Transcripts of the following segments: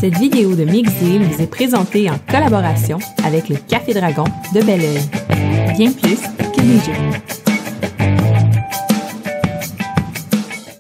Cette vidéo de Mixdeal vous est présentée en collaboration avec le Café Dragon de Bel-Oeil. Bien plus que des jeux.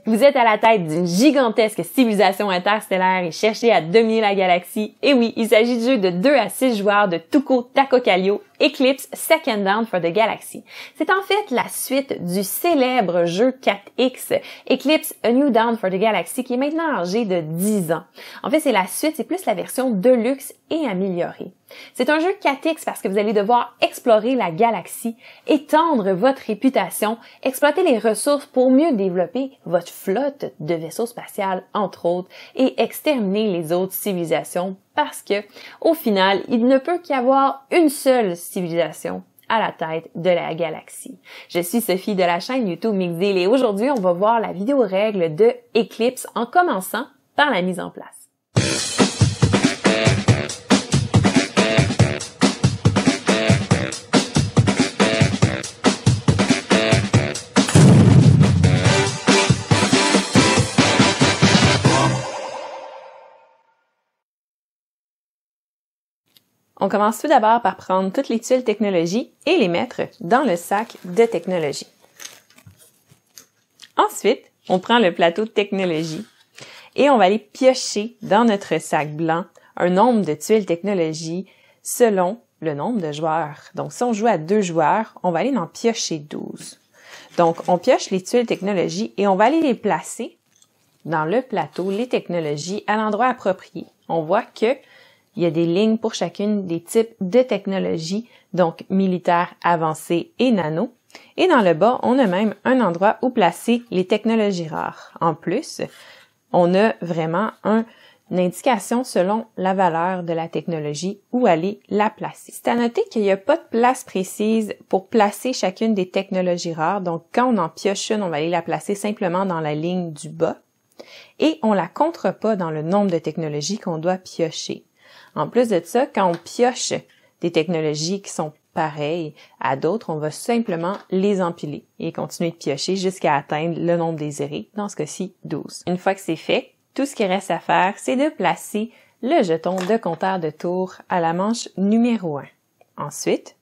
Vous êtes à la tête d'une gigantesque civilisation interstellaire et cherchez à dominer la galaxie. Et oui, il s'agit de jeux de 2 à 6 joueurs de Tuco Taco Kallio, Eclipse Second Down for the Galaxy. C'est en fait la suite du célèbre jeu 4X, Eclipse A New Dawn for the Galaxy, qui est maintenant âgé de 10 ans. En fait, c'est la suite, c'est plus la version deluxe et améliorée. C'est un jeu 4X parce que vous allez devoir explorer la galaxie, étendre votre réputation, exploiter les ressources pour mieux développer votre flotte de vaisseaux spatials, entre autres, et exterminer les autres civilisations parce que, au final, il ne peut qu'y avoir une seule civilisation à la tête de la galaxie. Je suis Sophie de la chaîne YouTube Mixdeal et aujourd'hui, on va voir la vidéo règle de Eclipse en commençant par la mise en place. On commence tout d'abord par prendre toutes les tuiles technologie et les mettre dans le sac de technologie. Ensuite, on prend le plateau de technologie et on va aller piocher dans notre sac blanc un nombre de tuiles technologie selon le nombre de joueurs. Donc, si on joue à 2 joueurs, on va aller en piocher 12. Donc, on pioche les tuiles technologie et on va aller les placer dans le plateau, les technologies, à l'endroit approprié. On voit que il y a des lignes pour chacune des types de technologies, donc militaire, avancé et nano. Et dans le bas, on a même un endroit où placer les technologies rares. En plus, on a vraiment une indication selon la valeur de la technologie où aller la placer. C'est à noter qu'il n'y a pas de place précise pour placer chacune des technologies rares. Donc, quand on en pioche une, on va aller la placer simplement dans la ligne du bas. Et on la comptera pas dans le nombre de technologies qu'on doit piocher. En plus de ça, quand on pioche des technologies qui sont pareilles à d'autres, on va simplement les empiler et continuer de piocher jusqu'à atteindre le nombre désiré, dans ce cas-ci 12. Une fois que c'est fait, tout ce qui reste à faire, c'est de placer le jeton de compteur de tour à la manche numéro 1. Ensuite,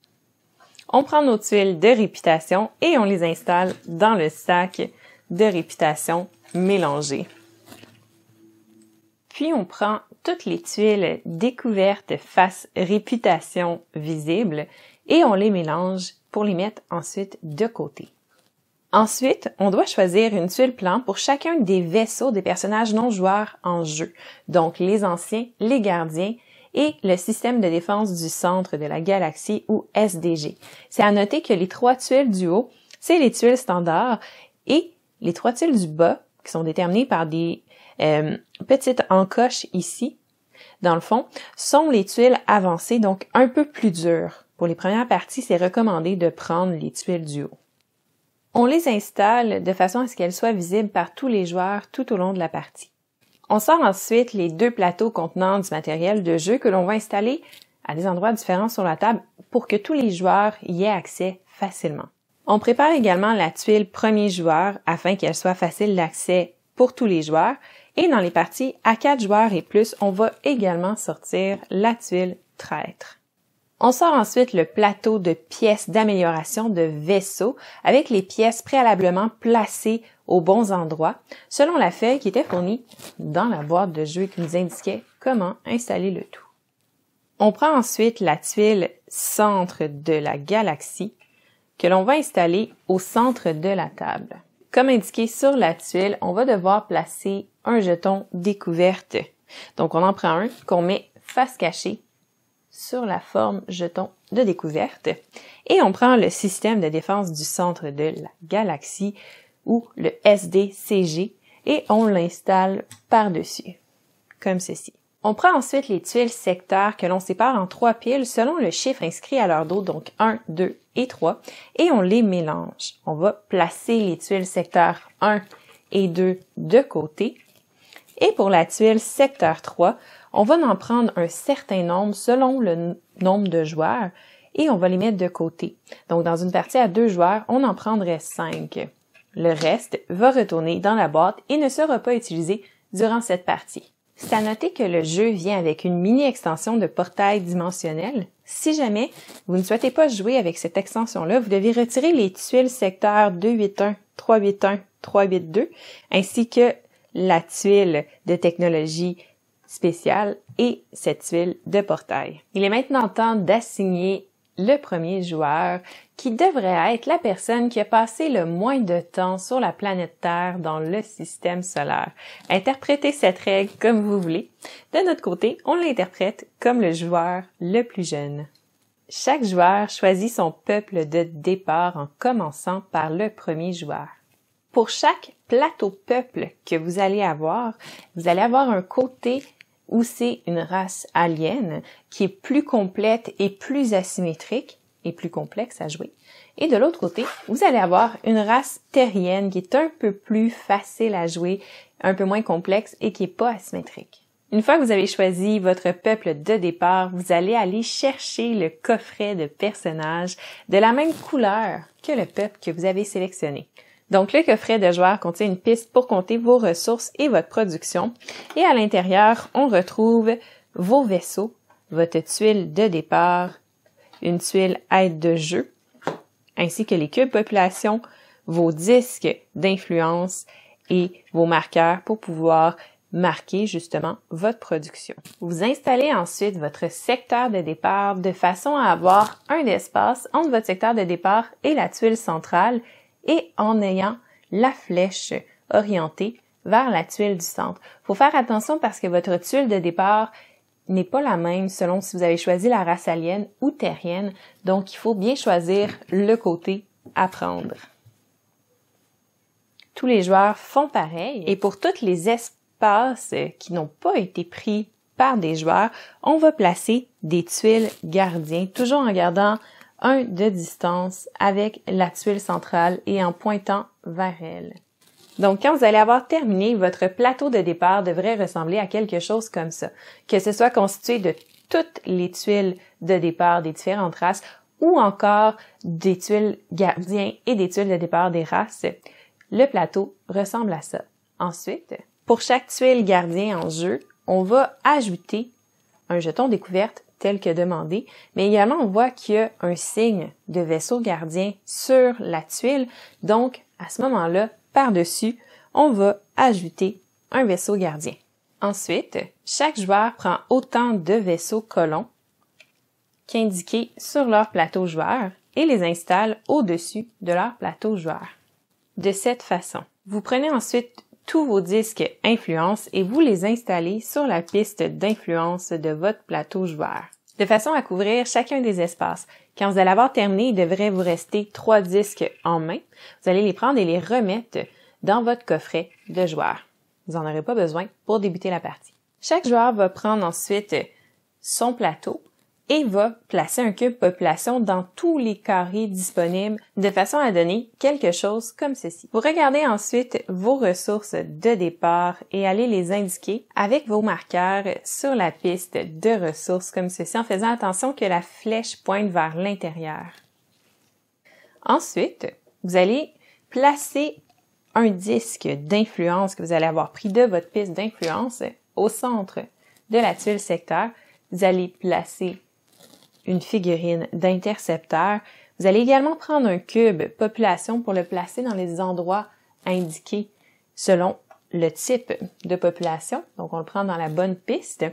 on prend nos tuiles de réputation et on les installe dans le sac de réputation mélangé. Puis on prend toutes les tuiles découvertes face réputation visible et on les mélange pour les mettre ensuite de côté. Ensuite, on doit choisir une tuile plan pour chacun des vaisseaux des personnages non joueurs en jeu, donc les anciens, les gardiens et le système de défense du centre de la galaxie ou SDG. C'est à noter que les 3 tuiles du haut, c'est les tuiles standards et les 3 tuiles du bas, qui sont déterminées par des petites encoches ici, dans le fond, sont les tuiles avancées, donc un peu plus dures. Pour les premières parties, c'est recommandé de prendre les tuiles du haut. On les installe de façon à ce qu'elles soient visibles par tous les joueurs tout au long de la partie. On sort ensuite les 2 plateaux contenant du matériel de jeu que l'on va installer à des endroits différents sur la table pour que tous les joueurs y aient accès facilement. On prépare également la tuile premier joueur afin qu'elle soit facile d'accès pour tous les joueurs. Et dans les parties à 4 joueurs et plus, on va également sortir la tuile traître. On sort ensuite le plateau de pièces d'amélioration de vaisseau avec les pièces préalablement placées aux bons endroits selon la feuille qui était fournie dans la boîte de jeu qui nous indiquait comment installer le tout. On prend ensuite la tuile centre de la galaxie que l'on va installer au centre de la table. Comme indiqué sur la tuile, on va devoir placer un jeton découverte. Donc, on en prend un qu'on met face cachée sur la forme jeton de découverte. Et on prend le système de défense du centre de la galaxie ou le SDCG et on l'installe par-dessus, comme ceci. On prend ensuite les tuiles secteurs que l'on sépare en 3 piles selon le chiffre inscrit à leur dos, donc 1, 2 et 3, et on les mélange. On va placer les tuiles secteur 1 et 2 de côté. Et pour la tuile secteur 3, on va en prendre un certain nombre selon le nombre de joueurs et on va les mettre de côté. Donc, dans une partie à 2 joueurs, on en prendrait 5. Le reste va retourner dans la boîte et ne sera pas utilisé durant cette partie. C'est à noter que le jeu vient avec une mini-extension de portail dimensionnel. Si jamais vous ne souhaitez pas jouer avec cette extension-là, vous devez retirer les tuiles secteur 281, 381, 382, ainsi que la tuile de technologie spéciale et cette tuile de portail. Il est maintenant temps d'assigner le premier joueur qui devrait être la personne qui a passé le moins de temps sur la planète Terre dans le système solaire. Interprétez cette règle comme vous voulez. De notre côté, on l'interprète comme le joueur le plus jeune. Chaque joueur choisit son peuple de départ en commençant par le premier joueur. Pour chaque plateau peuple que vous allez avoir un côté où c'est une race alien qui est plus complète et plus asymétrique et plus complexe à jouer. Et de l'autre côté, vous allez avoir une race terrienne qui est un peu plus facile à jouer, un peu moins complexe et qui est pas asymétrique. Une fois que vous avez choisi votre peuple de départ, vous allez aller chercher le coffret de personnages de la même couleur que le peuple que vous avez sélectionné. Donc, le coffret de joueurs contient une piste pour compter vos ressources et votre production. Et à l'intérieur, on retrouve vos vaisseaux, votre tuile de départ, une tuile aide de jeu, ainsi que les cubes population, vos disques d'influence et vos marqueurs pour pouvoir marquer justement votre production. Vous installez ensuite votre secteur de départ de façon à avoir un espace entre votre secteur de départ et la tuile centrale et en ayant la flèche orientée vers la tuile du centre. Il faut faire attention parce que votre tuile de départ n'est pas la même selon si vous avez choisi la race alien ou terrienne, donc il faut bien choisir le côté à prendre. Tous les joueurs font pareil et pour tous les espaces qui n'ont pas été pris par des joueurs, on va placer des tuiles gardiens, toujours en gardant 1 de distance avec la tuile centrale et en pointant vers elle. Donc, quand vous allez avoir terminé, votre plateau de départ devrait ressembler à quelque chose comme ça, que ce soit constitué de toutes les tuiles de départ des différentes races ou encore des tuiles gardiens et des tuiles de départ des races. Le plateau ressemble à ça. Ensuite, pour chaque tuile gardien en jeu, on va ajouter un jeton découverte tel que demandé, mais également on voit qu'il y a un signe de vaisseau gardien sur la tuile, donc à ce moment-là, par-dessus, on va ajouter un vaisseau gardien. Ensuite, chaque joueur prend autant de vaisseaux colons qu'indiqués sur leur plateau joueur et les installe au-dessus de leur plateau joueur. De cette façon, vous prenez ensuite tous vos disques influence et vous les installez sur la piste d'influence de votre plateau joueur, de façon à couvrir chacun des espaces. Quand vous allez avoir terminé, il devrait vous rester 3 disques en main. Vous allez les prendre et les remettre dans votre coffret de joueur. Vous n'en aurez pas besoin pour débuter la partie. Chaque joueur va prendre ensuite son plateau et va placer un cube population dans tous les carrés disponibles de façon à donner quelque chose comme ceci. Vous regardez ensuite vos ressources de départ et allez les indiquer avec vos marqueurs sur la piste de ressources comme ceci en faisant attention que la flèche pointe vers l'intérieur. Ensuite, vous allez placer un disque d'influence que vous allez avoir pris de votre piste d'influence au centre de la tuile secteur. Vous allez placer une figurine d'intercepteur. Vous allez également prendre un cube population pour le placer dans les endroits indiqués selon le type de population. Donc, on le prend dans la bonne piste.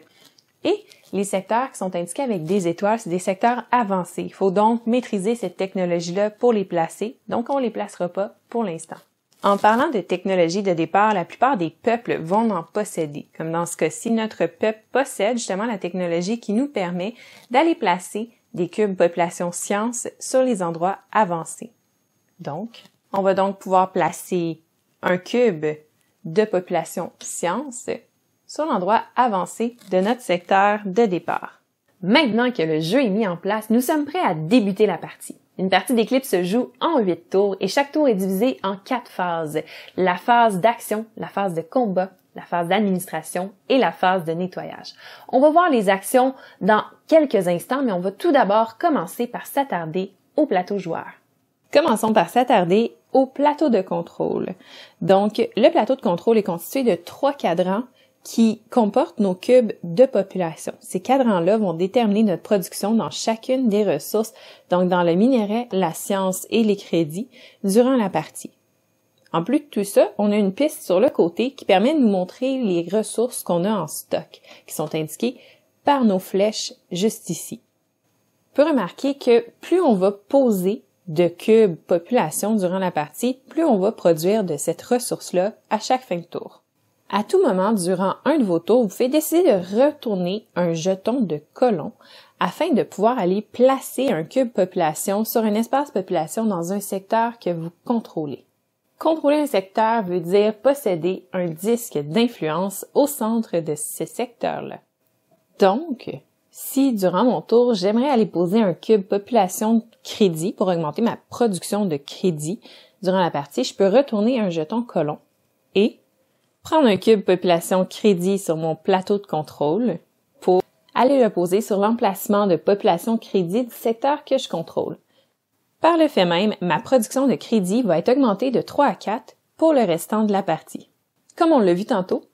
Et les secteurs qui sont indiqués avec des étoiles, c'est des secteurs avancés. Il faut donc maîtriser cette technologie-là pour les placer. Donc, on les placera pas pour l'instant. En parlant de technologie de départ, la plupart des peuples vont en posséder. Comme dans ce cas-ci, notre peuple possède justement la technologie qui nous permet d'aller placer des cubes population science sur les endroits avancés. Donc, on va donc pouvoir placer un cube de population science sur l'endroit avancé de notre secteur de départ. Maintenant que le jeu est mis en place, nous sommes prêts à débuter la partie. Une partie d'Eclipse se joue en 8 tours et chaque tour est divisé en 4 phases. La phase d'action, la phase de combat, la phase d'administration et la phase de nettoyage. On va voir les actions dans quelques instants, mais on va tout d'abord commencer par s'attarder au plateau joueur. Commençons par s'attarder au plateau de contrôle. Donc, le plateau de contrôle est constitué de 3 cadrans qui comportent nos cubes de population. Ces cadrans-là vont déterminer notre production dans chacune des ressources, donc dans le minerai, la science et les crédits, durant la partie. En plus de tout ça, on a une piste sur le côté qui permet de nous montrer les ressources qu'on a en stock, qui sont indiquées par nos flèches juste ici. On peut remarquer que plus on va poser de cubes population durant la partie, plus on va produire de cette ressource-là à chaque fin de tour. À tout moment, durant un de vos tours, vous pouvez décider de retourner un jeton de colon afin de pouvoir aller placer un cube population sur un espace population dans un secteur que vous contrôlez. Contrôler un secteur veut dire posséder un disque d'influence au centre de ce secteur-là. Donc, si durant mon tour, j'aimerais aller poser un cube population crédit pour augmenter ma production de crédit durant la partie, je peux retourner un jeton colon et prendre un cube population crédit sur mon plateau de contrôle pour aller le poser sur l'emplacement de population crédit du secteur que je contrôle. Par le fait même, ma production de crédit va être augmentée de 3 à 4 pour le restant de la partie. Comme on l'a vu tantôt,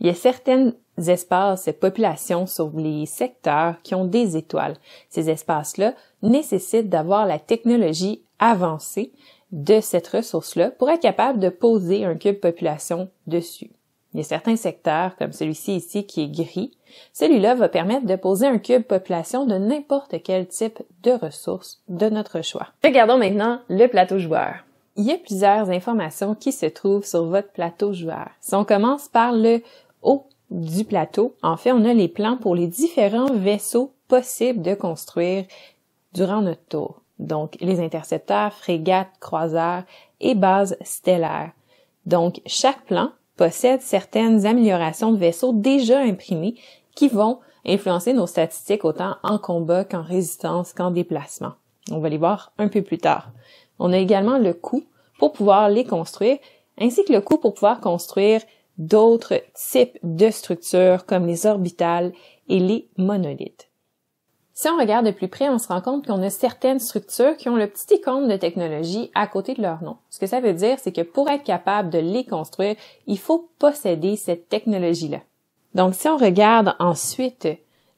il y a certains espaces population sur les secteurs qui ont des étoiles. Ces espaces-là nécessitent d'avoir la technologie avancée de cette ressource-là pour être capable de poser un cube population dessus. Il y a certains secteurs, comme celui-ci ici qui est gris. Celui-là va permettre de poser un cube population de n'importe quel type de ressource de notre choix. Regardons maintenant le plateau joueur. Il y a plusieurs informations qui se trouvent sur votre plateau joueur. Si on commence par le haut du plateau, en fait, on a les plans pour les différents vaisseaux possibles de construire durant notre tour. Donc, les intercepteurs, frégates, croiseurs et bases stellaires. Donc, chaque plan possède certaines améliorations de vaisseaux déjà imprimés qui vont influencer nos statistiques autant en combat qu'en résistance qu'en déplacement. On va les voir un peu plus tard. On a également le coût pour pouvoir les construire, ainsi que le coût pour pouvoir construire d'autres types de structures comme les orbitales et les monolithes. Si on regarde de plus près, on se rend compte qu'on a certaines structures qui ont le petit icône de technologie à côté de leur nom. Ce que ça veut dire, c'est que pour être capable de les construire, il faut posséder cette technologie-là. Donc, si on regarde ensuite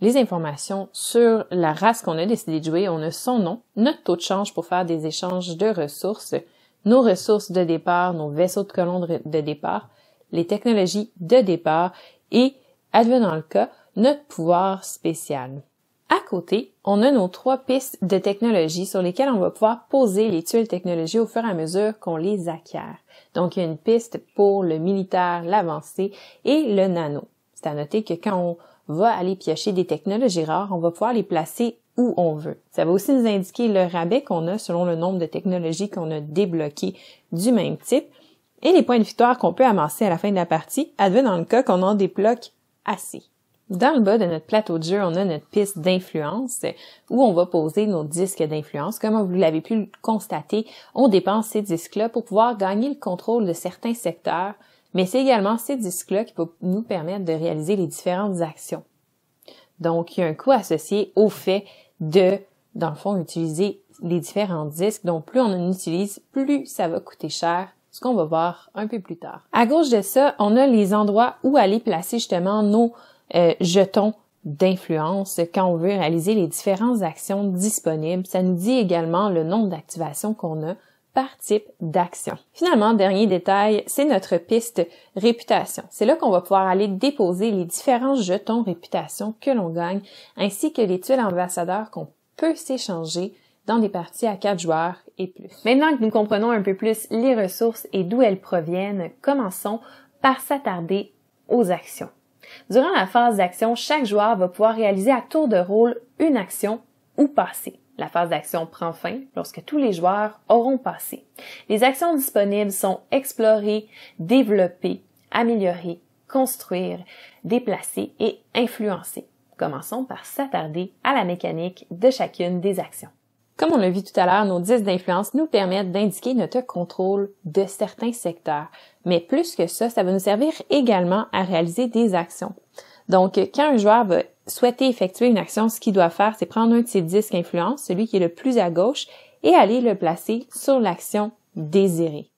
les informations sur la race qu'on a décidé de jouer, on a son nom, notre taux de change pour faire des échanges de ressources, nos ressources de départ, nos vaisseaux de colons de départ, les technologies de départ et, advenant le cas, notre pouvoir spécial. À côté, on a nos 3 pistes de technologie sur lesquelles on va pouvoir poser les tuiles technologies au fur et à mesure qu'on les acquiert. Donc, il y a une piste pour le militaire, l'avancé et le nano. C'est à noter que quand on va aller piocher des technologies rares, on va pouvoir les placer où on veut. Ça va aussi nous indiquer le rabais qu'on a selon le nombre de technologies qu'on a débloquées du même type et les points de victoire qu'on peut amasser à la fin de la partie, advenant le cas qu'on en débloque assez. Dans le bas de notre plateau de jeu, on a notre piste d'influence où on va poser nos disques d'influence. Comme vous l'avez pu le constater, on dépense ces disques-là pour pouvoir gagner le contrôle de certains secteurs, mais c'est également ces disques-là qui vont nous permettre de réaliser les différentes actions. Donc, il y a un coût associé au fait de, dans le fond, utiliser les différents disques. Donc, plus on en utilise, plus ça va coûter cher, ce qu'on va voir un peu plus tard. À gauche de ça, on a les endroits où aller placer justement nos jetons d'influence quand on veut réaliser les différentes actions disponibles. Ça nous dit également le nombre d'activations qu'on a par type d'action. Finalement, dernier détail, c'est notre piste réputation. C'est là qu'on va pouvoir aller déposer les différents jetons réputation que l'on gagne, ainsi que les tuiles ambassadeurs qu'on peut s'échanger dans des parties à 4 joueurs et plus. Maintenant que nous comprenons un peu plus les ressources et d'où elles proviennent, commençons par s'attarder aux actions. Durant la phase d'action, chaque joueur va pouvoir réaliser à tour de rôle une action ou passer. La phase d'action prend fin lorsque tous les joueurs auront passé. Les actions disponibles sont explorer, développer, améliorer, construire, déplacer et influencer. Commençons par s'attarder à la mécanique de chacune des actions. Comme on l'a vu tout à l'heure, nos disques d'influence nous permettent d'indiquer notre contrôle de certains secteurs. Mais plus que ça, ça va nous servir également à réaliser des actions. Donc, quand un joueur va souhaiter effectuer une action, ce qu'il doit faire, c'est prendre un de ses disques influence, celui qui est le plus à gauche, et aller le placer sur l'action désirée.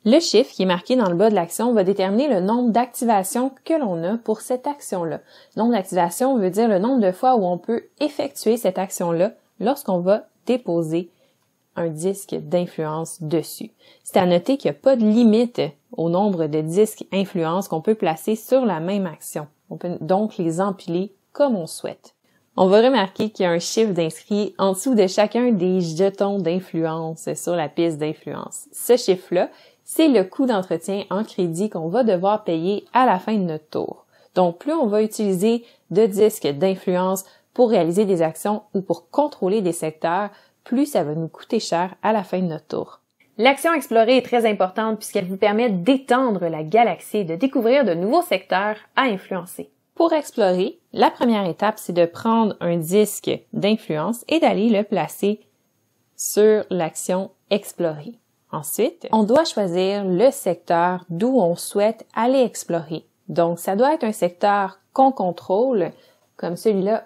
Le chiffre qui est marqué dans le bas de l'action va déterminer le nombre d'activations que l'on a pour cette action-là. Le nombre d'activations veut dire le nombre de fois où on peut effectuer cette action-là lorsqu'on va déposer un disque d'influence dessus. C'est à noter qu'il n'y a pas de limite au nombre de disques influence qu'on peut placer sur la même action. On peut donc les empiler comme on souhaite. On va remarquer qu'il y a un chiffre d'inscrit en dessous de chacun des jetons d'influence sur la piste d'influence. Ce chiffre-là, c'est le coût d'entretien en crédit qu'on va devoir payer à la fin de notre tour. Donc, plus on va utiliser de disques d'influence pour réaliser des actions ou pour contrôler des secteurs, plus ça va nous coûter cher à la fin de notre tour. L'action explorée est très importante puisqu'elle vous permet d'étendre la galaxie et de découvrir de nouveaux secteurs à influencer. Pour explorer, la première étape, c'est de prendre un disque d'influence et d'aller le placer sur l'action explorer. Ensuite, on doit choisir le secteur d'où on souhaite aller explorer. Donc, ça doit être un secteur qu'on contrôle, comme celui-là,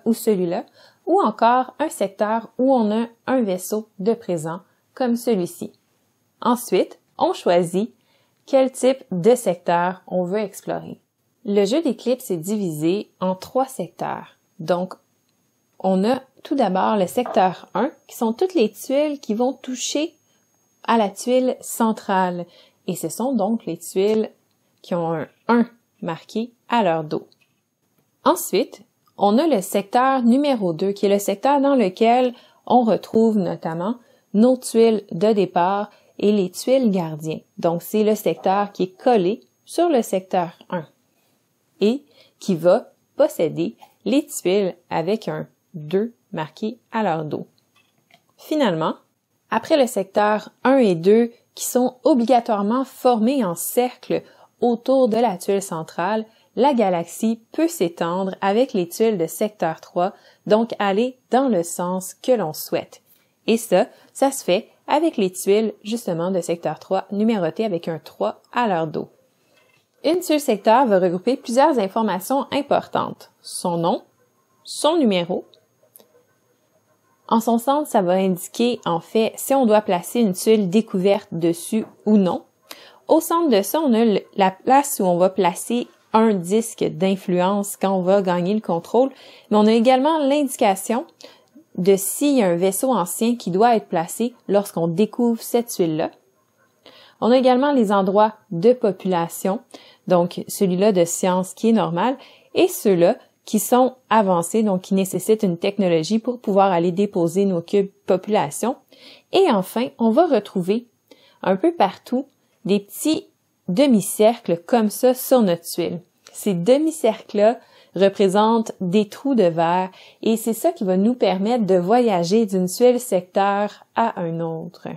ou encore un secteur où on a un vaisseau de présent, comme celui-ci. Ensuite, on choisit quel type de secteur on veut explorer. Le jeu d'éclipse est divisé en 3 secteurs. Donc, on a tout d'abord le secteur 1, qui sont toutes les tuiles qui vont toucher à la tuile centrale. Et ce sont donc les tuiles qui ont un 1 marqué à leur dos. Ensuite, on a le secteur numéro 2, qui est le secteur dans lequel on retrouve notamment nos tuiles de départ et les tuiles gardiens. Donc, c'est le secteur qui est collé sur le secteur 1 et qui va posséder les tuiles avec un 2 marqué à leur dos. Finalement, après le secteur 1 et 2 qui sont obligatoirement formés en cercle autour de la tuile centrale, la galaxie peut s'étendre avec les tuiles de secteur 3, donc aller dans le sens que l'on souhaite. Et ça se fait avec les tuiles justement de secteur 3 numérotées avec un 3 à leur dos. Une tuile secteur va regrouper plusieurs informations importantes. Son nom, son numéro. En son centre, ça va indiquer en fait si on doit placer une tuile découverte dessus ou non. Au centre de ça, on a la place où on va placer un disque d'influence quand on va gagner le contrôle, mais on a également l'indication de s'il y a un vaisseau ancien qui doit être placé lorsqu'on découvre cette tuile-là. On a également les endroits de population, donc celui-là de science qui est normal, et ceux-là qui sont avancés, donc qui nécessitent une technologie pour pouvoir aller déposer nos cubes population. Et enfin, on va retrouver un peu partout des petits demi-cercles comme ça sur notre tuile. Ces demi-cercles-là représentent des trous de verre et c'est ça qui va nous permettre de voyager d'une tuile secteur à un autre.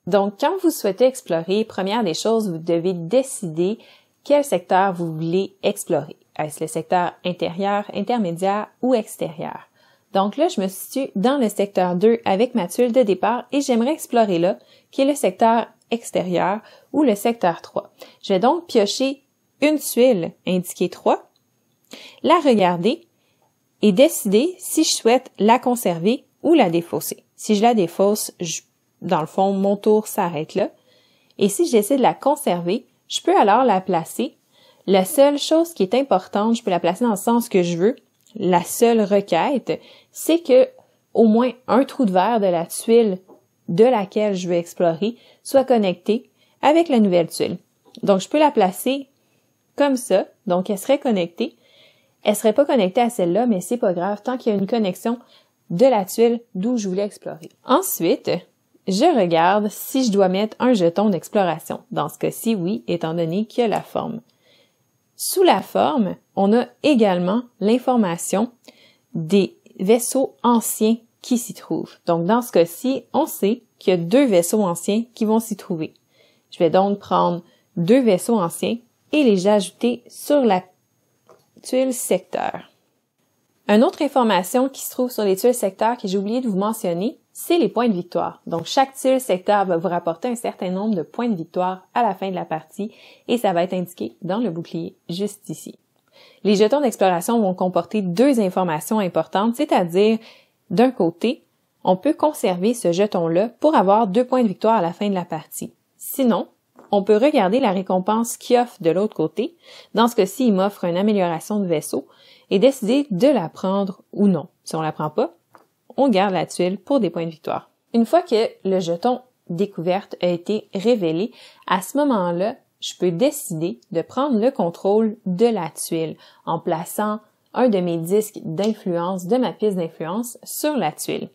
Donc, quand vous souhaitez explorer, première des choses, vous devez décider quel secteur vous voulez explorer. Est-ce le secteur intérieur, intermédiaire ou extérieur? Donc là, je me situe dans le secteur 2 avec ma tuile de départ et j'aimerais explorer là, qui est le secteur extérieur ou le secteur 3. Je vais donc piocher une tuile indiquée 3, la regarder et décider si je souhaite la conserver ou la défausser. Si je la défausse, dans le fond, mon tour s'arrête là. Et si je décide de la conserver, je peux alors la placer. La seule chose qui est importante, je peux la placer dans le sens que je veux. La seule requête, c'est que au moins un trou de verre de la tuile de laquelle je veux explorer soit connecté avec la nouvelle tuile. Donc, je peux la placer comme ça. Donc, elle serait connectée. Elle serait pas connectée à celle-là, mais c'est pas grave tant qu'il y a une connexion de la tuile d'où je voulais explorer. Ensuite, je regarde si je dois mettre un jeton d'exploration. Dans ce cas-ci, oui, étant donné qu'il y a la forme. Sous la forme, on a également l'information des vaisseaux anciens qui s'y trouvent. Donc, dans ce cas-ci, on sait qu'il y a 2 vaisseaux anciens qui vont s'y trouver. Je vais donc prendre 2 vaisseaux anciens et les ajouter sur la tuile secteur. Une autre information qui se trouve sur les tuiles secteurs que j'ai oublié de vous mentionner, c'est les points de victoire. Donc, chaque tuile secteur va vous rapporter un certain nombre de points de victoire à la fin de la partie et ça va être indiqué dans le bouclier juste ici. Les jetons d'exploration vont comporter 2 informations importantes, c'est-à-dire, d'un côté, on peut conserver ce jeton-là pour avoir 2 points de victoire à la fin de la partie. Sinon, on peut regarder la récompense qu'il offre de l'autre côté. Dans ce cas-ci, il m'offre une amélioration de vaisseau et décider de la prendre ou non. Si on la prend pas, on garde la tuile pour des points de victoire. Une fois que le jeton découverte a été révélé, à ce moment-là, je peux décider de prendre le contrôle de la tuile en plaçant un de mes disques d'influence de ma piste d'influence sur la tuile.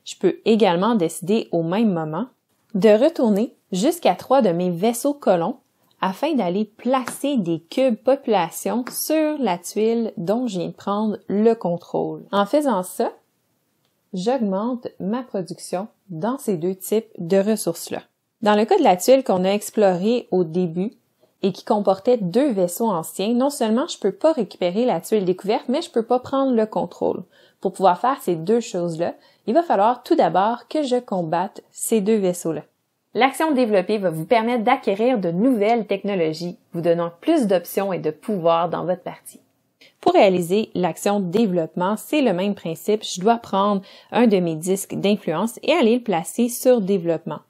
Je peux également décider au même moment de retourner jusqu'à 3 de mes vaisseaux colons afin d'aller placer des cubes population sur la tuile dont je viens de prendre le contrôle. En faisant ça, j'augmente ma production dans ces deux types de ressources-là. Dans le cas de la tuile qu'on a explorée au début et qui comportait 2 vaisseaux anciens, non seulement je peux pas récupérer la tuile découverte, mais je peux pas prendre le contrôle. Pour pouvoir faire ces deux choses-là, il va falloir tout d'abord que je combatte ces 2 vaisseaux-là. L'action développée va vous permettre d'acquérir de nouvelles technologies, vous donnant plus d'options et de pouvoir dans votre partie. Pour réaliser l'action développement, c'est le même principe. Je dois prendre un de mes disques d'influence et aller le placer sur développement.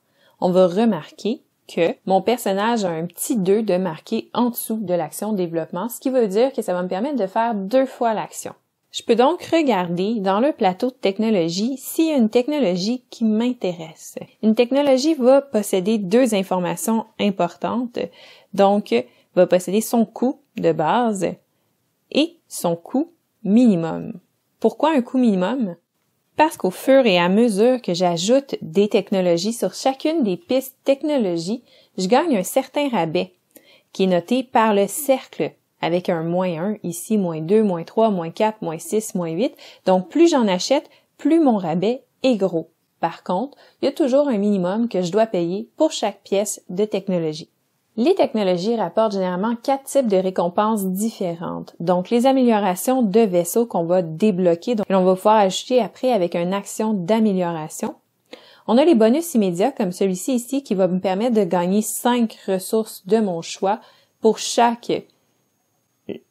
On va remarquer que mon personnage a un petit 2 de marqué en dessous de l'action développement, ce qui veut dire que ça va me permettre de faire 2 fois l'action. Je peux donc regarder dans le plateau de technologie s'il y a une technologie qui m'intéresse. Une technologie va posséder 2 informations importantes, donc va posséder son coût de base et son coût minimum. Pourquoi un coût minimum? Parce qu'au fur et à mesure que j'ajoute des technologies sur chacune des pistes technologie, je gagne un certain rabais qui est noté par le cercle avec un -1 ici, -2, -3, -4, -6, -8. Donc plus j'en achète, plus mon rabais est gros. Par contre, il y a toujours un minimum que je dois payer pour chaque pièce de technologie. Les technologies rapportent généralement 4 types de récompenses différentes. Donc, les améliorations de vaisseaux qu'on va débloquer, donc on va pouvoir ajouter après avec une action d'amélioration. On a les bonus immédiats comme celui-ci ici qui va me permettre de gagner 5 ressources de mon choix pour chaque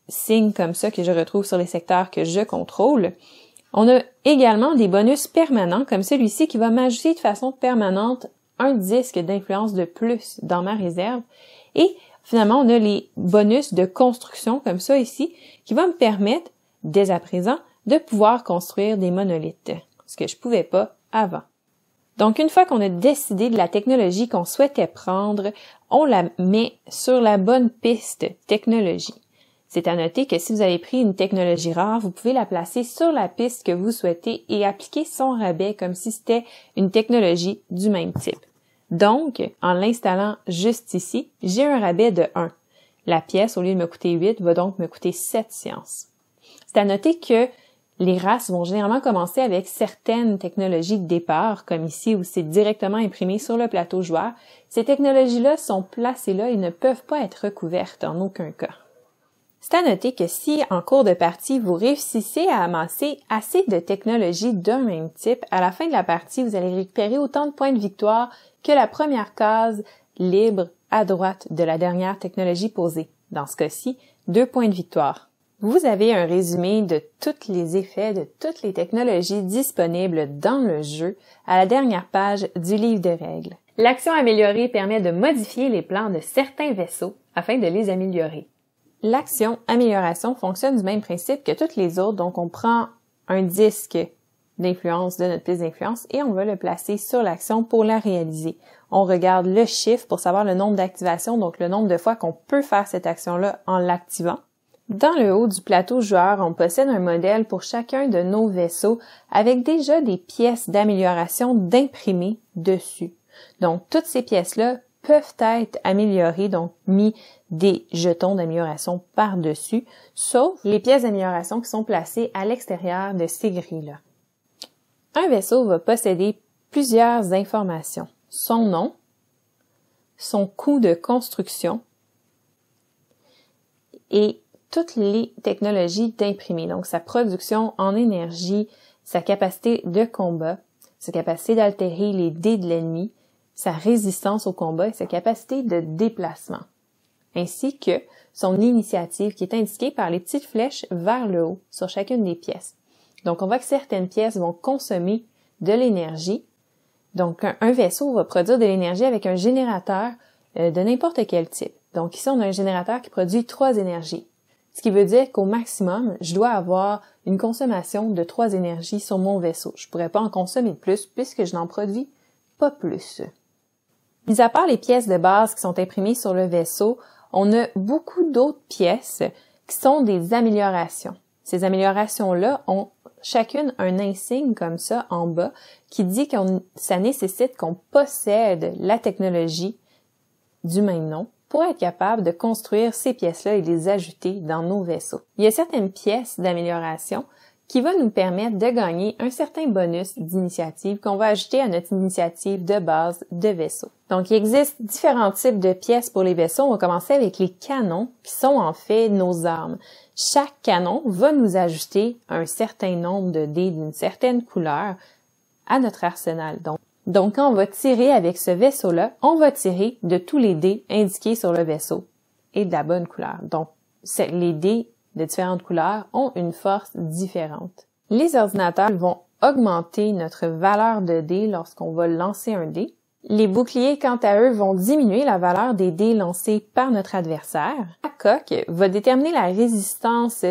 signe comme ça que je retrouve sur les secteurs que je contrôle. On a également des bonus permanents comme celui-ci qui va m'ajouter de façon permanente un disque d'influence de plus dans ma réserve. Et finalement, on a les bonus de construction comme ça ici qui va me permettre, dès à présent, de pouvoir construire des monolithes, ce que je pouvais pas avant. Donc, une fois qu'on a décidé de la technologie qu'on souhaitait prendre, on la met sur la bonne piste technologie. C'est à noter que si vous avez pris une technologie rare, vous pouvez la placer sur la piste que vous souhaitez et appliquer son rabais comme si c'était une technologie du même type. Donc, en l'installant juste ici, j'ai un rabais de 1. La pièce, au lieu de me coûter 8, va donc me coûter 7 sciences. C'est à noter que les races vont généralement commencer avec certaines technologies de départ, comme ici où c'est directement imprimé sur le plateau joueur. Ces technologies-là sont placées là et ne peuvent pas être recouvertes en aucun cas. C'est à noter que si, en cours de partie, vous réussissez à amasser assez de technologies d'un même type, à la fin de la partie, vous allez récupérer autant de points de victoire que la première case libre à droite de la dernière technologie posée. Dans ce cas-ci, 2 points de victoire. Vous avez un résumé de tous les effets de toutes les technologies disponibles dans le jeu à la dernière page du livre de règles. L'action améliorée permet de modifier les plans de certains vaisseaux afin de les améliorer. L'action amélioration fonctionne du même principe que toutes les autres, donc on prend un disque d'influence de notre piste d'influence et on va le placer sur l'action pour la réaliser. On regarde le chiffre pour savoir le nombre d'activations, donc le nombre de fois qu'on peut faire cette action-là en l'activant. Dans le haut du plateau joueur, on possède un modèle pour chacun de nos vaisseaux avec déjà des pièces d'amélioration d'imprimés dessus. Donc toutes ces pièces-là peuvent être améliorées, donc mis des jetons d'amélioration par-dessus, sauf les pièces d'amélioration qui sont placées à l'extérieur de ces grilles-là. Un vaisseau va posséder plusieurs informations. Son nom, son coût de construction et toutes les technologies d'imprimé, donc sa production en énergie, sa capacité de combat, sa capacité d'altérer les dés de l'ennemi, sa résistance au combat et sa capacité de déplacement, ainsi que son initiative qui est indiquée par les petites flèches vers le haut sur chacune des pièces. Donc, on voit que certaines pièces vont consommer de l'énergie. Donc, un vaisseau va produire de l'énergie avec un générateur de n'importe quel type. Donc ici, on a un générateur qui produit 3 énergies. Ce qui veut dire qu'au maximum, je dois avoir une consommation de 3 énergies sur mon vaisseau. Je pourrais pas en consommer plus puisque je n'en produis pas plus. Mis à part les pièces de base qui sont imprimées sur le vaisseau, on a beaucoup d'autres pièces qui sont des améliorations. Ces améliorations-là ont chacune un insigne comme ça en bas qui dit que ça nécessite qu'on possède la technologie du même nom pour être capable de construire ces pièces-là et les ajouter dans nos vaisseaux. Il y a certaines pièces d'amélioration qui vont nous permettre de gagner un certain bonus d'initiative qu'on va ajouter à notre initiative de base de vaisseau. Donc, il existe différents types de pièces pour les vaisseaux. On va commencer avec les canons, qui sont en fait nos armes. Chaque canon va nous ajouter un certain nombre de dés d'une certaine couleur à notre arsenal. Donc, quand on va tirer avec ce vaisseau-là, on va tirer de tous les dés indiqués sur le vaisseau et de la bonne couleur. Donc, les dés de différentes couleurs ont une force différente. Les ordinateurs vont augmenter notre valeur de dés lorsqu'on va lancer un dé. Les boucliers, quant à eux, vont diminuer la valeur des dés lancés par notre adversaire. La coque va déterminer la résistance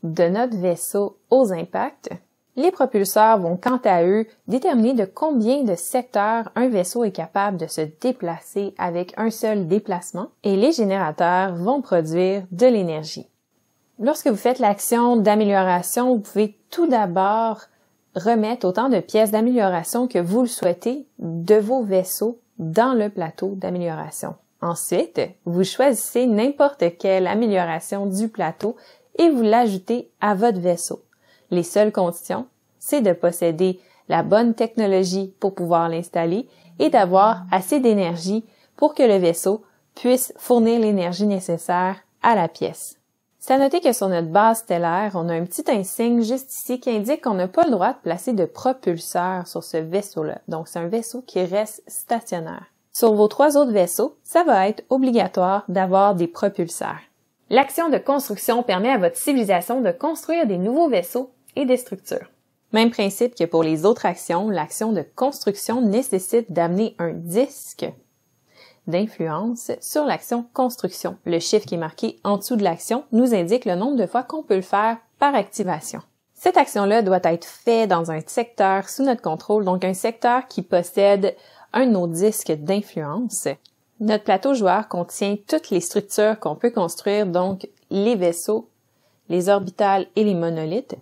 de notre vaisseau aux impacts. Les propulseurs vont, quant à eux, déterminer de combien de secteurs un vaisseau est capable de se déplacer avec un seul déplacement. Et les générateurs vont produire de l'énergie. Lorsque vous faites l'action d'amélioration, vous pouvez tout d'abord remettre autant de pièces d'amélioration que vous le souhaitez de vos vaisseaux dans le plateau d'amélioration. Ensuite, vous choisissez n'importe quelle amélioration du plateau et vous l'ajoutez à votre vaisseau. Les seules conditions, c'est de posséder la bonne technologie pour pouvoir l'installer et d'avoir assez d'énergie pour que le vaisseau puisse fournir l'énergie nécessaire à la pièce. C'est à noter que sur notre base stellaire, on a un petit insigne juste ici qui indique qu'on n'a pas le droit de placer de propulseur sur ce vaisseau-là. Donc, c'est un vaisseau qui reste stationnaire. Sur vos 3 autres vaisseaux, ça va être obligatoire d'avoir des propulseurs. L'action de construction permet à votre civilisation de construire des nouveaux vaisseaux et des structures. Même principe que pour les autres actions, l'action de construction nécessite d'amener un disque d'influence sur l'action construction. Le chiffre qui est marqué en dessous de l'action nous indique le nombre de fois qu'on peut le faire par activation. Cette action-là doit être faite dans un secteur sous notre contrôle, donc un secteur qui possède un de nos disques d'influence. Notre plateau joueur contient toutes les structures qu'on peut construire, donc les vaisseaux, les orbitales et les monolithes.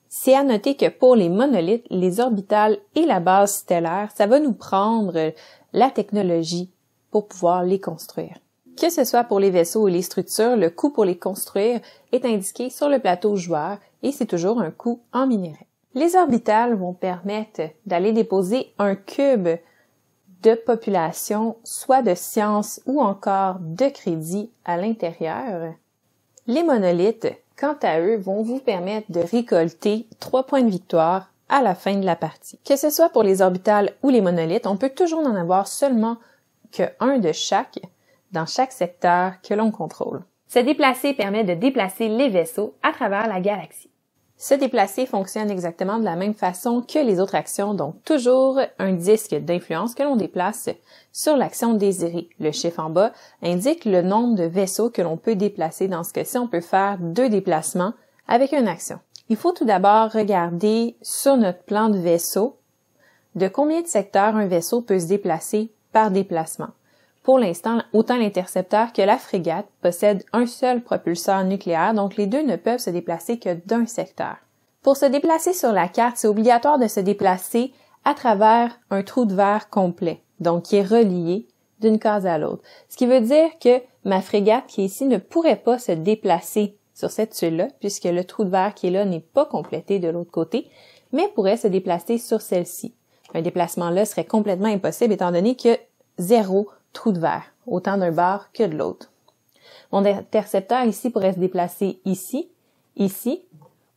C'est à noter que pour les monolithes, les orbitales et la base stellaire, ça va nous prendre la technologie pour pouvoir les construire. Que ce soit pour les vaisseaux ou les structures, le coût pour les construire est indiqué sur le plateau joueur et c'est toujours un coût en minerai. Les orbitales vont permettre d'aller déposer un cube de population, soit de science ou encore de crédit à l'intérieur. Les monolithes, quant à eux, vont vous permettre de récolter 3 points de victoire à la fin de la partie. Que ce soit pour les orbitales ou les monolithes, on peut toujours en avoir seulement que un de chaque dans chaque secteur que l'on contrôle. Se déplacer permet de déplacer les vaisseaux à travers la galaxie. Se déplacer fonctionne exactement de la même façon que les autres actions, donc toujours un disque d'influence que l'on déplace sur l'action désirée. Le chiffre en bas indique le nombre de vaisseaux que l'on peut déplacer. Dans ce cas-ci, on peut faire 2 déplacements avec une action. Il faut tout d'abord regarder sur notre plan de vaisseau de combien de secteurs un vaisseau peut se déplacer par déplacement. Pour l'instant, autant l'intercepteur que la frégate possèdent un seul propulseur nucléaire, donc les deux ne peuvent se déplacer que d'un secteur. Pour se déplacer sur la carte, c'est obligatoire de se déplacer à travers un trou de verre complet, donc qui est relié d'une case à l'autre. Ce qui veut dire que ma frégate qui est ici ne pourrait pas se déplacer sur cette tuile-là, puisque le trou de verre qui est là n'est pas complété de l'autre côté, mais pourrait se déplacer sur celle-ci. Un déplacement là serait complètement impossible étant donné qu'il y a 0 trou de verre, autant d'un bord que de l'autre. Mon intercepteur ici pourrait se déplacer ici, ici,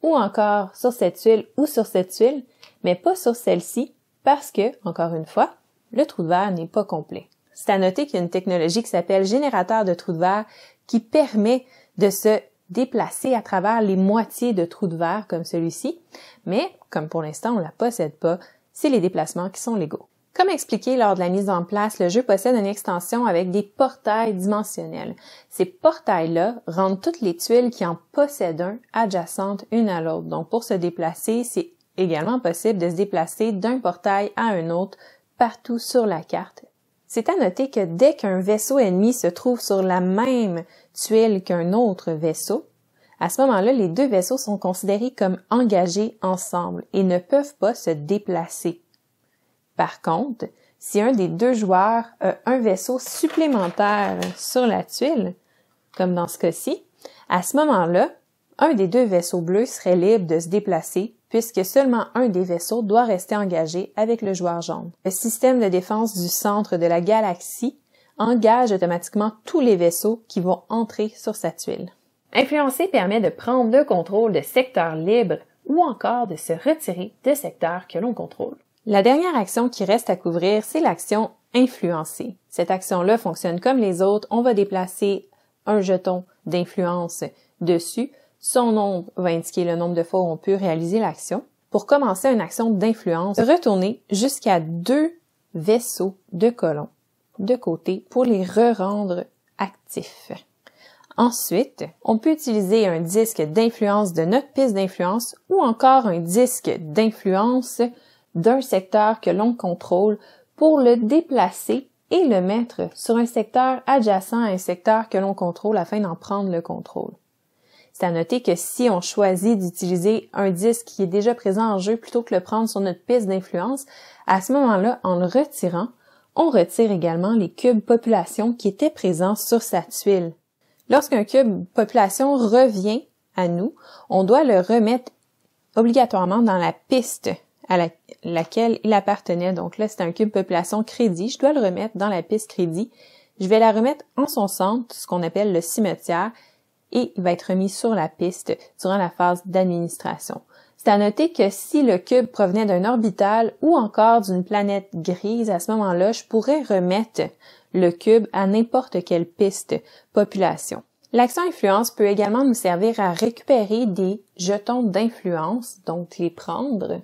ou encore sur cette tuile ou sur cette tuile, mais pas sur celle-ci parce que, encore une fois, le trou de verre n'est pas complet. C'est à noter qu'il y a une technologie qui s'appelle générateur de trous de verre qui permet de se déplacer à travers les moitiés de trous de verre comme celui-ci, mais comme pour l'instant on la possède pas, c'est les déplacements qui sont légaux. Comme expliqué lors de la mise en place, le jeu possède une extension avec des portails dimensionnels. Ces portails-là rendent toutes les tuiles qui en possèdent un adjacentes une à l'autre. Donc, pour se déplacer, c'est également possible de se déplacer d'un portail à un autre partout sur la carte. C'est à noter que dès qu'un vaisseau ennemi se trouve sur la même tuile qu'un autre vaisseau, à ce moment-là, les deux vaisseaux sont considérés comme engagés ensemble et ne peuvent pas se déplacer. Par contre, si un des deux joueurs a un vaisseau supplémentaire sur la tuile, comme dans ce cas-ci, à ce moment-là, un des deux vaisseaux bleus serait libre de se déplacer puisque seulement un des vaisseaux doit rester engagé avec le joueur jaune. Le système de défense du centre de la galaxie engage automatiquement tous les vaisseaux qui vont entrer sur sa tuile. Influencer permet de prendre le contrôle de secteurs libres ou encore de se retirer de secteurs que l'on contrôle. La dernière action qui reste à couvrir, c'est l'action influencer. Cette action-là fonctionne comme les autres. On va déplacer un jeton d'influence dessus. Son nombre va indiquer le nombre de fois où on peut réaliser l'action. Pour commencer une action d'influence, retournez jusqu'à 2 vaisseaux de colons de côté pour les re-rendre actifs. Ensuite, on peut utiliser un disque d'influence de notre piste d'influence ou encore un disque d'influence d'un secteur que l'on contrôle pour le déplacer et le mettre sur un secteur adjacent à un secteur que l'on contrôle afin d'en prendre le contrôle. C'est à noter que si on choisit d'utiliser un disque qui est déjà présent en jeu plutôt que le prendre sur notre piste d'influence, à ce moment-là, en le retirant, on retire également les cubes population qui étaient présents sur sa tuile. Lorsqu'un cube population revient à nous, on doit le remettre obligatoirement dans la piste à laquelle il appartenait. Donc là, c'est un cube population crédit. Je dois le remettre dans la piste crédit. Je vais la remettre en son centre, ce qu'on appelle le cimetière, et il va être remis sur la piste durant la phase d'administration. C'est à noter que si le cube provenait d'un orbital ou encore d'une planète grise, à ce moment-là, je pourrais remettre le cube à n'importe quelle piste population. L'action influence peut également nous servir à récupérer des jetons d'influence, donc les prendre,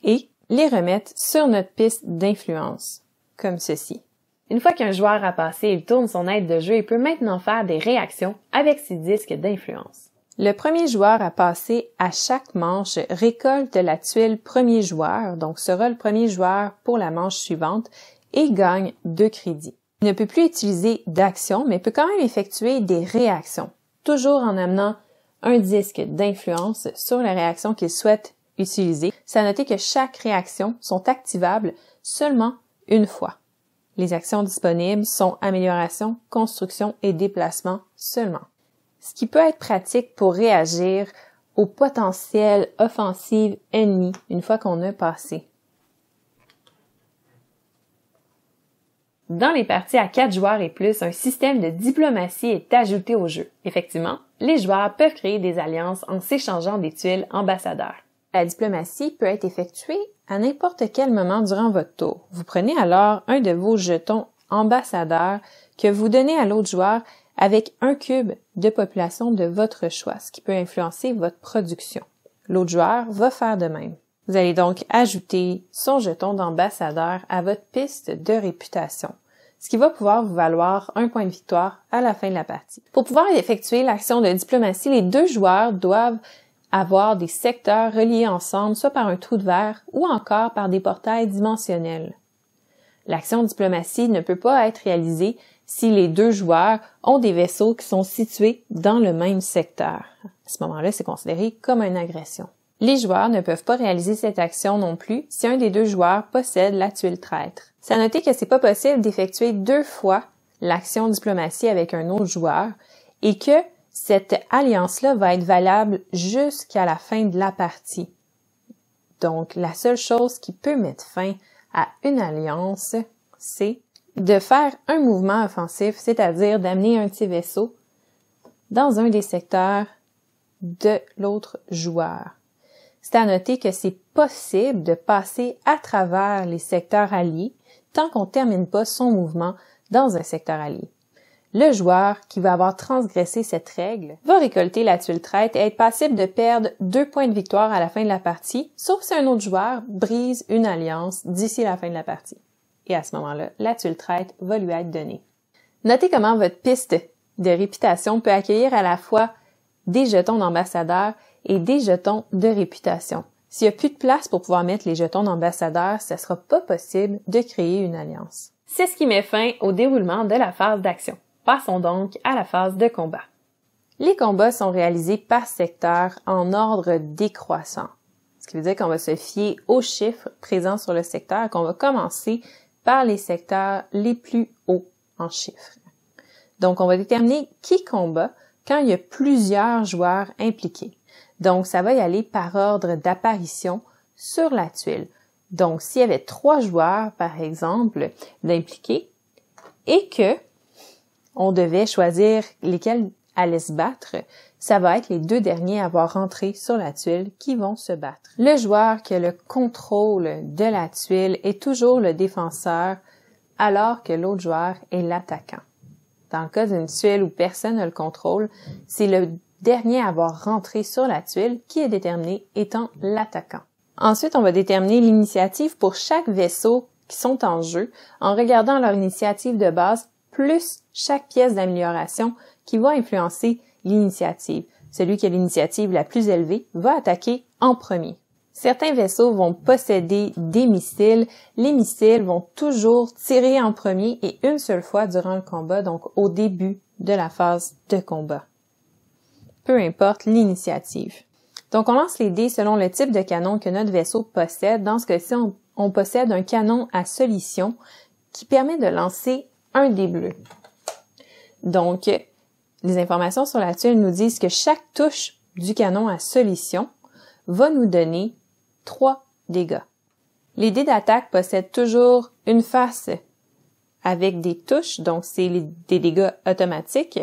et les remettre sur notre piste d'influence, comme ceci. Une fois qu'un joueur a passé, il tourne son aide de jeu et peut maintenant faire des réactions avec ses disques d'influence. Le premier joueur à passer à chaque manche récolte la tuile premier joueur, donc sera le premier joueur pour la manche suivante et gagne 2 crédits. Il ne peut plus utiliser d'action, mais peut quand même effectuer des réactions, toujours en amenant un disque d'influence sur la réaction qu'il souhaite utiliser. C'est à noter que chaque réaction sont activables seulement une fois. Les actions disponibles sont amélioration, construction et déplacement seulement. Ce qui peut être pratique pour réagir au potentiel offensif ennemi une fois qu'on a passé. Dans les parties à 4 joueurs et plus, un système de diplomatie est ajouté au jeu. Effectivement, les joueurs peuvent créer des alliances en s'échangeant des tuiles ambassadeurs. La diplomatie peut être effectuée à n'importe quel moment durant votre tour. Vous prenez alors un de vos jetons ambassadeurs que vous donnez à l'autre joueur avec un cube de population de votre choix, ce qui peut influencer votre production. L'autre joueur va faire de même. Vous allez donc ajouter son jeton d'ambassadeur à votre piste de réputation, ce qui va pouvoir vous valoir un point de victoire à la fin de la partie. Pour pouvoir effectuer l'action de diplomatie, les 2 joueurs doivent avoir des secteurs reliés ensemble, soit par un trou de verre ou encore par des portails dimensionnels. L'action diplomatie ne peut pas être réalisée si les 2 joueurs ont des vaisseaux qui sont situés dans le même secteur. À ce moment-là, c'est considéré comme une agression. Les joueurs ne peuvent pas réaliser cette action non plus si un des 2 joueurs possède la tuile traître. C'est à noter que c'est pas possible d'effectuer 2 fois l'action diplomatie avec un autre joueur et que cette alliance-là va être valable jusqu'à la fin de la partie. Donc, la seule chose qui peut mettre fin à une alliance, c'est de faire un mouvement offensif, c'est-à-dire d'amener un petit vaisseau dans un des secteurs de l'autre joueur. C'est à noter que c'est possible de passer à travers les secteurs alliés tant qu'on ne termine pas son mouvement dans un secteur allié. Le joueur qui va avoir transgressé cette règle va récolter la tuile traître et être passible de perdre 2 points de victoire à la fin de la partie, sauf si un autre joueur brise une alliance d'ici la fin de la partie. Et à ce moment-là, la tuile traître va lui être donnée. Notez comment votre piste de réputation peut accueillir à la fois des jetons d'ambassadeur et des jetons de réputation. S'il n'y a plus de place pour pouvoir mettre les jetons d'ambassadeur, ce ne sera pas possible de créer une alliance. C'est ce qui met fin au déroulement de la phase d'action. Passons donc à la phase de combat. Les combats sont réalisés par secteur en ordre décroissant. Ce qui veut dire qu'on va se fier aux chiffres présents sur le secteur et qu'on va commencer par les secteurs les plus hauts en chiffres. Donc, on va déterminer qui combat quand il y a plusieurs joueurs impliqués. Donc, ça va y aller par ordre d'apparition sur la tuile. Donc, s'il y avait 3 joueurs, par exemple, d'impliqués, et que on devait choisir lesquels allaient se battre, ça va être les 2 derniers à avoir rentré sur la tuile qui vont se battre. Le joueur qui a le contrôle de la tuile est toujours le défenseur, alors que l'autre joueur est l'attaquant. Dans le cas d'une tuile où personne n'a le contrôle, c'est le dernier à avoir rentré sur la tuile qui est déterminé étant l'attaquant. Ensuite, on va déterminer l'initiative pour chaque vaisseau qui sont en jeu en regardant leur initiative de base plus chaque pièce d'amélioration qui va influencer l'initiative. Celui qui a l'initiative la plus élevée va attaquer en premier. Certains vaisseaux vont posséder des missiles. Les missiles vont toujours tirer en premier et une seule fois durant le combat, donc au début de la phase de combat. Peu importe l'initiative. Donc, on lance les dés selon le type de canon que notre vaisseau possède. Dans ce cas-ci, on possède un canon à solution qui permet de lancer un dé bleu. Donc, les informations sur la tuile nous disent que chaque touche du canon à solution va nous donner 3 dégâts. Les dés d'attaque possèdent toujours une face avec des touches, donc c'est des dégâts automatiques,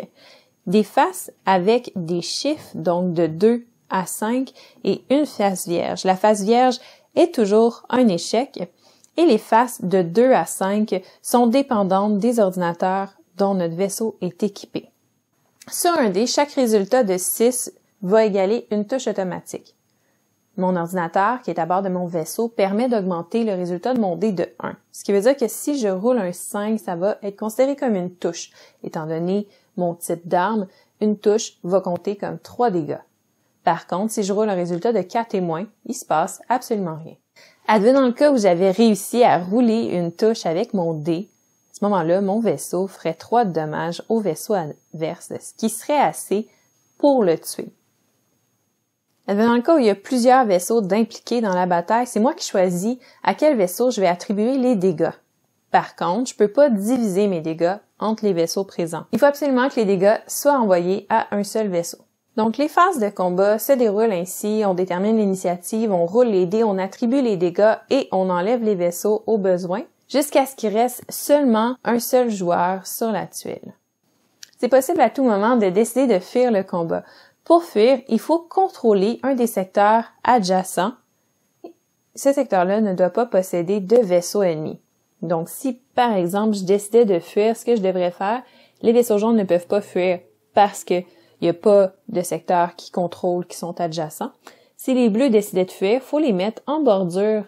des faces avec des chiffres, donc de 2 à 5, et une face vierge. La face vierge est toujours un échec, et les faces de 2 à 5 sont dépendantes des ordinateurs dont notre vaisseau est équipé. Sur un dé, chaque résultat de 6 va égaler une touche automatique. Mon ordinateur, qui est à bord de mon vaisseau, permet d'augmenter le résultat de mon dé de 1. Ce qui veut dire que si je roule un 5, ça va être considéré comme une touche. Étant donné mon type d'arme, une touche va compter comme 3 dégâts. Par contre, si je roule un résultat de 4 et moins, il se passe absolument rien. Advenant le cas où j'avais réussi à rouler une touche avec mon dé, à ce moment-là, mon vaisseau ferait 3 de dommages au vaisseau adverse, ce qui serait assez pour le tuer. Advenant le cas où il y a plusieurs vaisseaux d'impliqués dans la bataille, c'est moi qui choisis à quel vaisseau je vais attribuer les dégâts. Par contre, je peux pas diviser mes dégâts entre les vaisseaux présents. Il faut absolument que les dégâts soient envoyés à un seul vaisseau. Donc, les phases de combat se déroulent ainsi, on détermine l'initiative, on roule les dés, on attribue les dégâts et on enlève les vaisseaux au besoin, jusqu'à ce qu'il reste seulement un seul joueur sur la tuile. C'est possible à tout moment de décider de fuir le combat. Pour fuir, il faut contrôler un des secteurs adjacents. Ce secteur-là ne doit pas posséder de vaisseaux ennemis. Donc, si, par exemple, je décidais de fuir, ce que je devrais faire, les vaisseaux jaunes ne peuvent pas fuir parce que il n'y a pas de secteurs qui contrôlent, qui sont adjacents. Si les bleus décidaient de fuir, il faut les mettre en bordure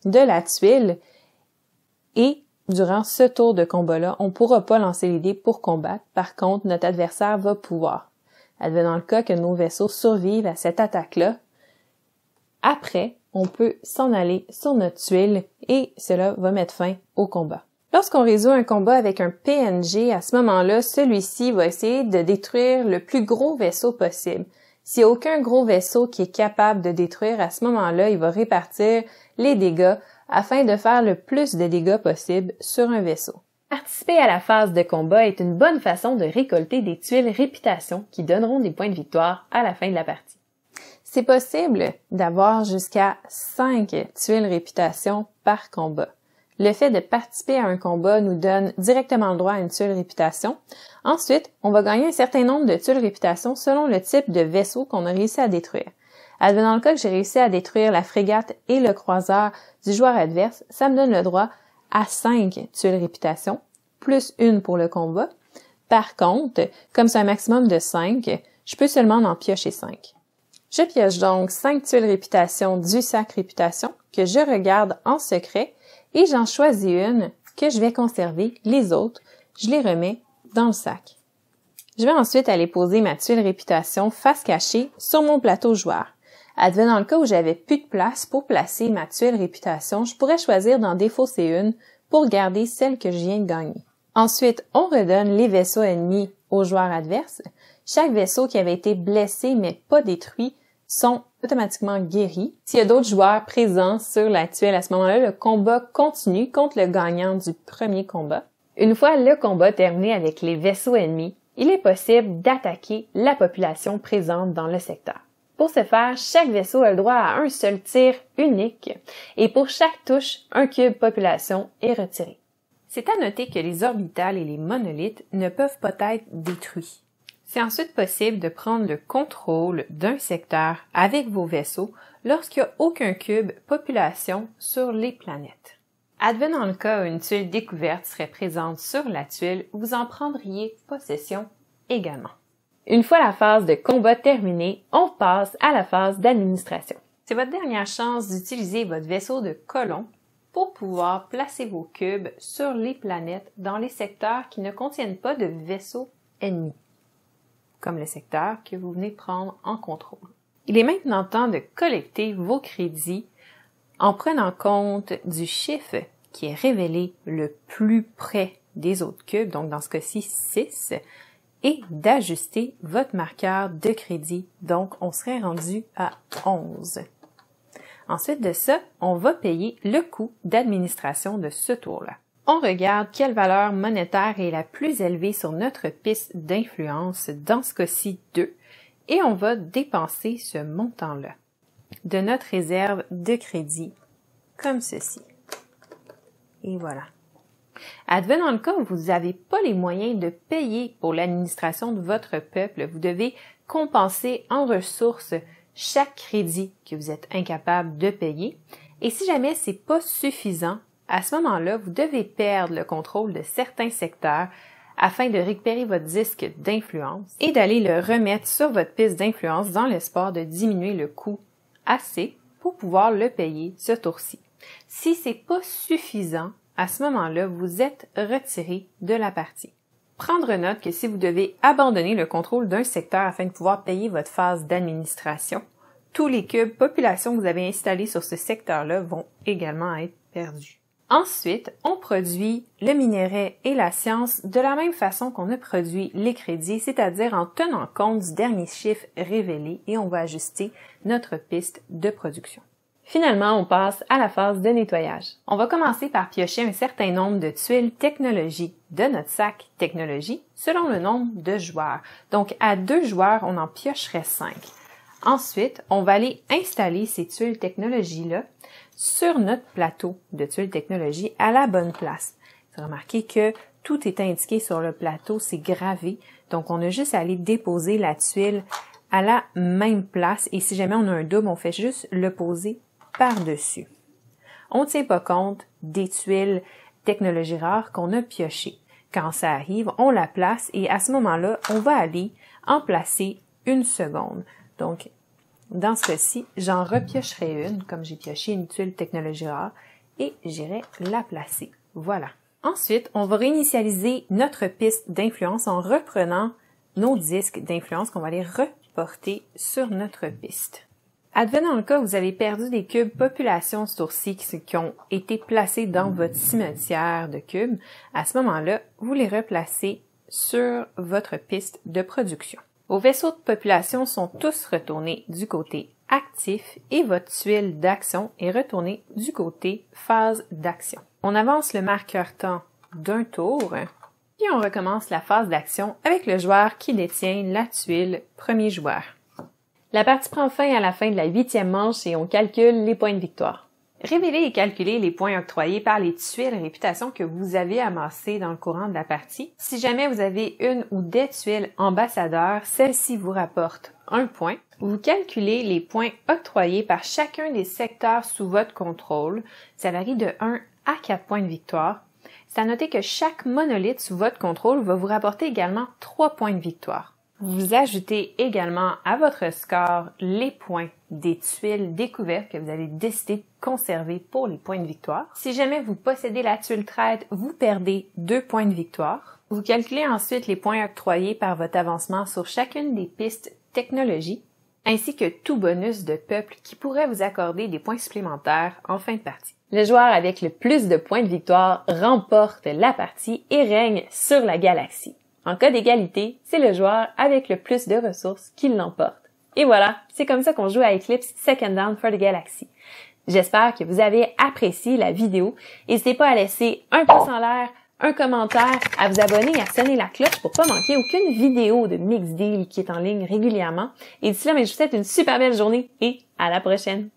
de la tuile et durant ce tour de combat-là, on ne pourra pas lancer les dés pour combattre. Par contre, notre adversaire va pouvoir. Advenant le cas que nos vaisseaux survivent à cette attaque-là, après, on peut s'en aller sur notre tuile et cela va mettre fin au combat. Lorsqu'on résout un combat avec un PNG, à ce moment-là, celui-ci va essayer de détruire le plus gros vaisseau possible. S'il n'y a aucun gros vaisseau qui est capable de détruire, à ce moment-là, il va répartir les dégâts afin de faire le plus de dégâts possible sur un vaisseau. Participer à la phase de combat est une bonne façon de récolter des tuiles réputation qui donneront des points de victoire à la fin de la partie. C'est possible d'avoir jusqu'à 5 tuiles réputation par combat. Le fait de participer à un combat nous donne directement le droit à une tuile réputation. Ensuite, on va gagner un certain nombre de tuiles réputation selon le type de vaisseau qu'on a réussi à détruire. Advenant le cas que j'ai réussi à détruire la frégate et le croiseur du joueur adverse, ça me donne le droit à 5 tuiles réputation, plus une pour le combat. Par contre, comme c'est un maximum de 5, je peux seulement en piocher 5. Je pioche donc 5 tuiles réputation du sac réputation que je regarde en secret et j'en choisis une que je vais conserver. Les autres, je les remets dans le sac. Je vais ensuite aller poser ma tuile réputation face cachée sur mon plateau joueur. Advenant le cas où j'avais plus de place pour placer ma tuile réputation, je pourrais choisir d'en défausser une pour garder celle que je viens de gagner. Ensuite, on redonne les vaisseaux ennemis aux joueurs adverses. Chaque vaisseau qui avait été blessé mais pas détruit sont automatiquement guéris. S'il y a d'autres joueurs présents sur la tuile à ce moment-là, le combat continue contre le gagnant du premier combat. Une fois le combat terminé avec les vaisseaux ennemis, il est possible d'attaquer la population présente dans le secteur. Pour ce faire, chaque vaisseau a le droit à un seul tir unique et pour chaque touche, un cube population est retiré. C'est à noter que les orbitales et les monolithes ne peuvent pas être détruits. C'est ensuite possible de prendre le contrôle d'un secteur avec vos vaisseaux lorsqu'il n'y a aucun cube population sur les planètes. Advenant le cas où une tuile découverte serait présente sur la tuile, vous en prendriez possession également. Une fois la phase de combat terminée, on passe à la phase d'administration. C'est votre dernière chance d'utiliser votre vaisseau de colon pour pouvoir placer vos cubes sur les planètes dans les secteurs qui ne contiennent pas de vaisseaux ennemis, comme le secteur que vous venez de prendre en contrôle. Il est maintenant temps de collecter vos crédits en prenant compte du chiffre qui est révélé le plus près des autres cubes, donc dans ce cas-ci 6, et d'ajuster votre marqueur de crédit, donc on serait rendu à 11. Ensuite de ça, on va payer le coût d'administration de ce tour-là. On regarde quelle valeur monétaire est la plus élevée sur notre piste d'influence, dans ce cas-ci 2, et on va dépenser ce montant-là de notre réserve de crédit, comme ceci. Et voilà. Advenant le cas où vous n'avez pas les moyens de payer pour l'administration de votre peuple, vous devez compenser en ressources chaque crédit que vous êtes incapable de payer. Et si jamais c'est pas suffisant, à ce moment-là, vous devez perdre le contrôle de certains secteurs afin de récupérer votre disque d'influence et d'aller le remettre sur votre piste d'influence dans l'espoir de diminuer le coût assez pour pouvoir le payer ce tour-ci. Si c'est pas suffisant, à ce moment-là, vous êtes retiré de la partie. Prendre note que si vous devez abandonner le contrôle d'un secteur afin de pouvoir payer votre phase d'administration, tous les cubes population que vous avez installés sur ce secteur-là vont également être perdus. Ensuite, on produit le minerai et la science de la même façon qu'on a produit les crédits, c'est-à-dire en tenant compte du dernier chiffre révélé et on va ajuster notre piste de production. Finalement, on passe à la phase de nettoyage. On va commencer par piocher un certain nombre de tuiles technologie de notre sac technologie selon le nombre de joueurs. Donc, à 2 joueurs, on en piocherait 5. Ensuite, on va aller installer ces tuiles technologie-là sur notre plateau de tuiles technologie à la bonne place. Vous remarquez que tout est indiqué sur le plateau, c'est gravé. Donc, on a juste à aller déposer la tuile à la même place. Et si jamais on a un double, on fait juste le poser par-dessus. On ne tient pas compte des tuiles technologie rares qu'on a piochées. Quand ça arrive, on la place et à ce moment-là, on va aller en placer une seconde. Donc, dans ce cas-ci, j'en repiocherai une, comme j'ai pioché une tuile technologie rare, et j'irai la placer. Voilà. Ensuite, on va réinitialiser notre piste d'influence en reprenant nos disques d'influence qu'on va aller reporter sur notre piste. Advenant le cas où vous avez perdu des cubes population ce tour-ci qui ont été placés dans votre cimetière de cubes, à ce moment-là, vous les replacez sur votre piste de production. Vos vaisseaux de population sont tous retournés du côté actif et votre tuile d'action est retournée du côté phase d'action. On avance le marqueur temps d'un tour, puis on recommence la phase d'action avec le joueur qui détient la tuile premier joueur. La partie prend fin à la fin de la 8e manche et on calcule les points de victoire. Révélez et calculez les points octroyés par les tuiles réputation que vous avez amassées dans le courant de la partie. Si jamais vous avez une ou des tuiles ambassadeurs, celle-ci vous rapporte 1 point. Vous calculez les points octroyés par chacun des secteurs sous votre contrôle. Ça varie de 1 à 4 points de victoire. c'est à noter que chaque monolithe sous votre contrôle va vous rapporter également 3 points de victoire. Vous ajoutez également à votre score les points des tuiles découvertes que vous avez décidé de conserver pour les points de victoire. Si jamais vous possédez la tuile traître, vous perdez 2 points de victoire. Vous calculez ensuite les points octroyés par votre avancement sur chacune des pistes technologie, ainsi que tout bonus de peuple qui pourrait vous accorder des points supplémentaires en fin de partie. Le joueur avec le plus de points de victoire remporte la partie et règne sur la galaxie. En cas d'égalité, c'est le joueur avec le plus de ressources qui l'emporte. Et voilà, c'est comme ça qu'on joue à Eclipse Second Down for the Galaxy. J'espère que vous avez apprécié la vidéo. N'hésitez pas à laisser un pouce en l'air, un commentaire, à vous abonner et à sonner la cloche pour pas manquer aucune vidéo de Mixed Deal qui est en ligne régulièrement. Et d'ici là, je vous souhaite une super belle journée et à la prochaine!